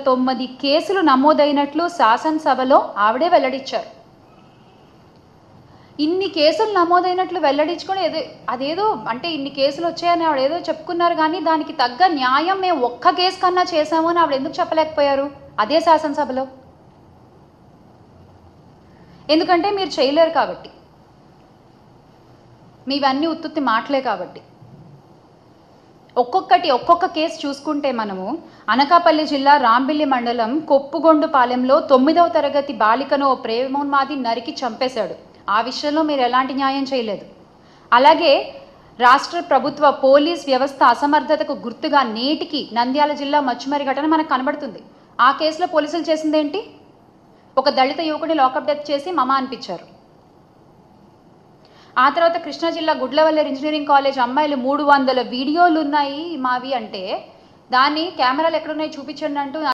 9 కేసులు నమోదైనట్లు శాసనసభలో ఆవిడే వెల్లడించారు. ఇన్ని కేసులు నమోదైనట్లు వెల్లడించుకొని అదేదో అంటే ఇన్ని కేసులు వచ్చాయని ఆవిడ ఏదో చెప్పుకున్నారు, కానీ దానికి తగ్గ న్యాయం మేము ఒక్క కేసు కన్నా చేశాము అని ఆవిడ ఎందుకు చెప్పలేకపోయారు అదే శాసనసభలో? ఎందుకంటే మీరు చేయలేరు కాబట్టి, మీవన్నీ ఉత్తుత్తి మాటలే కాబట్టి. ఒక్కొక్క కేసు చూసుకుంటే మనము అనకాపల్లి జిల్లా రాంబిల్లి మండలం కొప్పుగొండుపాలెంలో 9వ తరగతి బాలికను ప్రేమోన్మాది నరికి చంపేశాడు. ఆ విషయంలో మీరు ఎలాంటి న్యాయం చేయలేదు. అలాగే రాష్ట్ర ప్రభుత్వ పోలీస్ వ్యవస్థ అసమర్థతకు గుర్తుగా నేటికి నంద్యాల జిల్లా మచ్చుమరి ఘటన మనకు కనబడుతుంది. ఆ కేసులో పోలీసులు చేసిందేంటి? ఒక దళిత యువకుడిని లాకప్ డెత్ చేసి మమ అనిపించారు. ఆ తర్వాత కృష్ణా జిల్లా గుడ్లవల్లేరు ఇంజనీరింగ్ కాలేజ్ అమ్మాయిలు 300 వీడియోలు ఉన్నాయి మావి అంటే దాన్ని కెమెరాలు ఎక్కడున్నాయి చూపించండి అంటూ